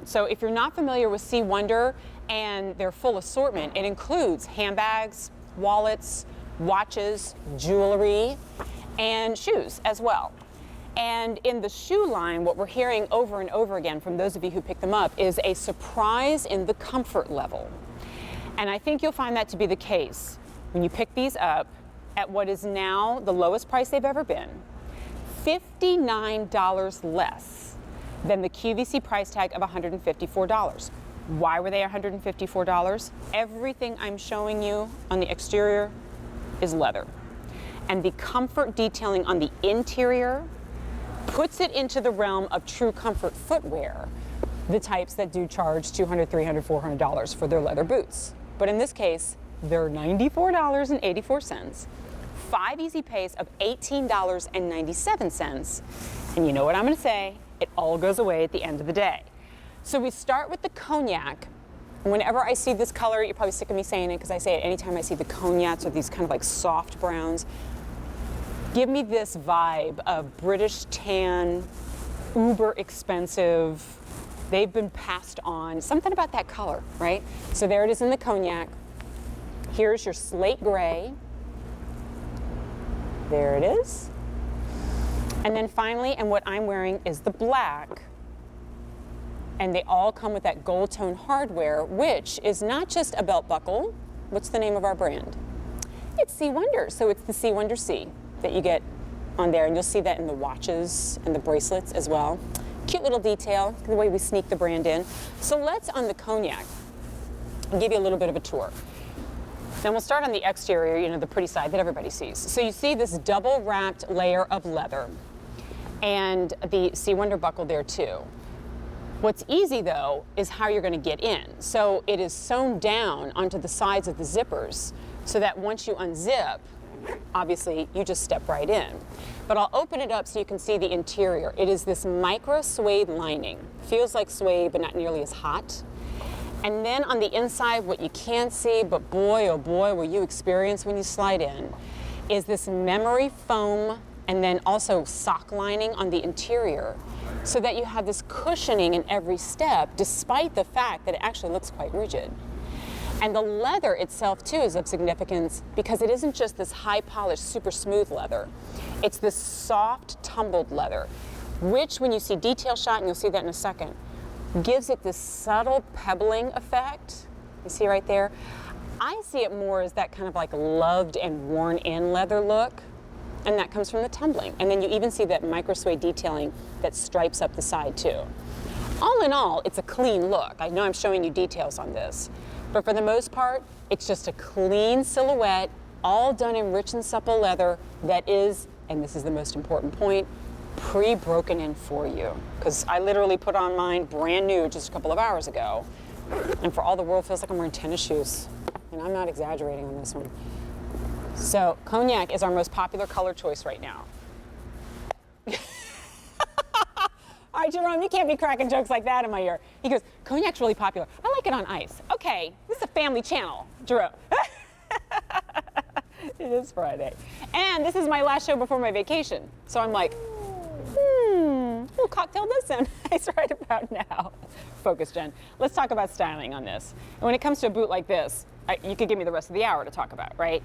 So if you're not familiar with C. Wonder and their full assortment, it includes handbags, wallets, watches, jewelry, and shoes as well. And in the shoe line, what we're hearing over and over again from those of you who pick them up is a surprise in the comfort level. And I think you'll find that to be the case when you pick these up at what is now the lowest price they've ever been, $59 less than the QVC price tag of $154. Why were they $154? Everything I'm showing you on the exterior is leather. And the comfort detailing on the interior puts it into the realm of true comfort footwear, the types that do charge $200, $300, $400 for their leather boots. But in this case, they're $94.84, 5 easy pays of $18.97. And you know what I'm going to say? It all goes away at the end of the day. So we start with the cognac. Whenever I see this color, you're probably sick of me saying it because I say it anytime I see the cognacs or these kind of like soft browns. Give me this vibe of British tan, uber expensive. They've been passed on. Something about that color, right? So there it is in the cognac. Here's your slate gray. There it is. And then finally, and what I'm wearing is the black. And they all come with that gold tone hardware, which is not just a belt buckle. What's the name of our brand? It's C. Wonder. So it's the C. Wonder C that you get on there. And you'll see that in the watches and the bracelets as well. Cute little detail, the way we sneak the brand in. So let's, on the cognac, give you a little bit of a tour. Then we'll start on the exterior, you know, the pretty side that everybody sees. So you see this double wrapped layer of leather and the C. Wonder buckle there too. What's easy though is how you're going to get in. So it is sewn down onto the sides of the zippers so that once you unzip, obviously you just step right in. But I'll open it up so you can see the interior. It is this micro suede lining. Feels like suede, but not nearly as hot. And then on the inside, what you can't see, but boy, oh boy, will you experience when you slide in, is this memory foam and then also sock lining on the interior so that you have this cushioning in every step, despite the fact that it actually looks quite rigid. And the leather itself too is of significance because it isn't just this high polished, super smooth leather. It's this soft, tumbled leather, which when you see detail shot, and you'll see that in a second, gives it this subtle pebbling effect. You see right there? I see it more as that kind of like loved and worn in leather look, and that comes from the tumbling. And then you even see that micro suede detailing that stripes up the side too. All in all, it's a clean look. I know I'm showing you details on this, but for the most part, it's just a clean silhouette, all done in rich and supple leather that is, and this is the most important point, pre-broken in for you. Because I literally put on mine brand new just a couple of hours ago, and for all the world feels like I'm wearing tennis shoes. And I'm not exaggerating on this one. So cognac is our most popular color choice right now. All right, Jerome, you can't be cracking jokes like that in my ear. He goes, cognac's really popular. I like it on ice. Okay, this is a family channel, Jerome. It is Friday. And this is my last show before my vacation. So I'm like, little cocktail does sound nice right about now. Focus, Jen. Let's talk about styling on this. And when it comes to a boot like this, you could give me the rest of the hour to talk about, right?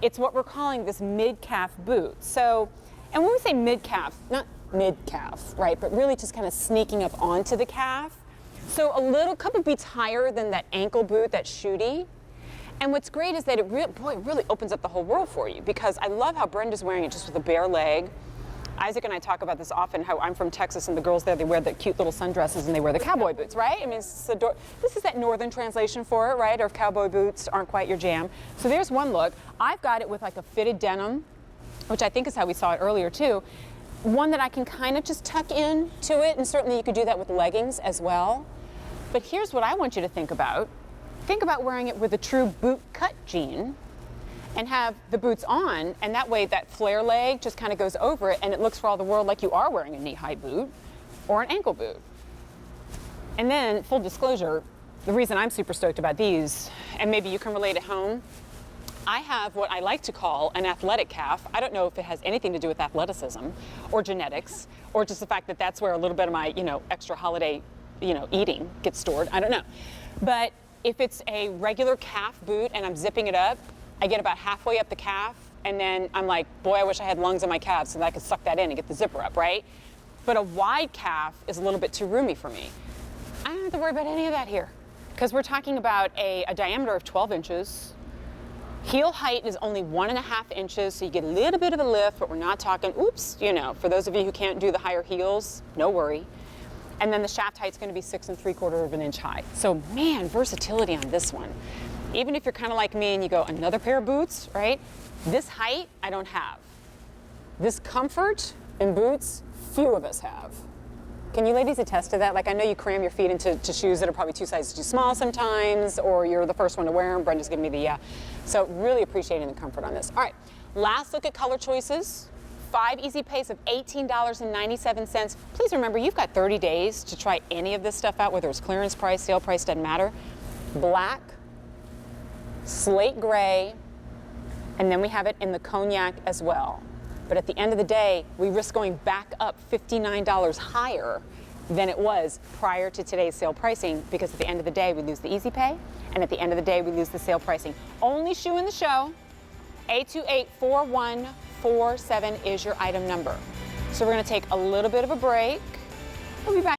It's what we're calling this mid-calf boot. So, and when we say mid-calf, not mid-calf, right, but really just kind of sneaking up onto the calf. So a little couple beats higher than that ankle boot, that shooty. And what's great is that it really opens up the whole world for you, because I love how Brenda's wearing it just with a bare leg. Isaac and I talk about this often, how I'm from Texas and the girls there, they wear the cute little sundresses and they wear the cowboy boots, right? I mean, this is that northern translation for it, right? Or if cowboy boots aren't quite your jam. So there's one look. I've got it with like a fitted denim, which I think is how we saw it earlier too. One that I can kind of just tuck in to it, and certainly you could do that with leggings as well. But here's what I want you to think about. Think about wearing it with a true boot cut jean and have the boots on, and that way that flare leg just kind of goes over it and it looks for all the world like you are wearing a knee-high boot or an ankle boot. And then, full disclosure, the reason I'm super stoked about these, and maybe you can relate at home, I have what I like to call an athletic calf. I don't know if it has anything to do with athleticism or genetics or just the fact that that's where a little bit of my, extra holiday eating gets stored. I don't know. But if it's a regular calf boot and I'm zipping it up, I get about halfway up the calf and then I'm like, boy, I wish I had lungs in my calves so that I could suck that in and get the zipper up, right? But a wide calf is a little bit too roomy for me. I don't have to worry about any of that here because we're talking about a diameter of 12 inches. Heel height is only 1.5 inches, so you get a little bit of a lift, but we're not talking, oops, for those of you who can't do the higher heels, no worry. And then the shaft height's gonna be 6 3/4 inch high. So man, versatility on this one. Even if you're kind of like me and you go, another pair of boots, right? This height, I don't have. This comfort in boots, few of us have. Can you ladies attest to that? Like, I know you cram your feet into shoes that are probably 2 sizes too small sometimes, or you're the first one to wear them. Brenda's giving me the yeah. So really appreciating the comfort on this. All right, last look at color choices. 5 easy pays of $18.97. Please remember, you've got 30 days to try any of this stuff out, whether it's clearance price, sale price, doesn't matter. Black, slate gray, and then we have it in the cognac as well. But at the end of the day, we risk going back up $59 higher than it was prior to today's sale pricing, because at the end of the day, we lose the easy pay, and at the end of the day, we lose the sale pricing. Only shoe in the show, 828-4147 is your item number. So we're gonna take a little bit of a break. We'll be back.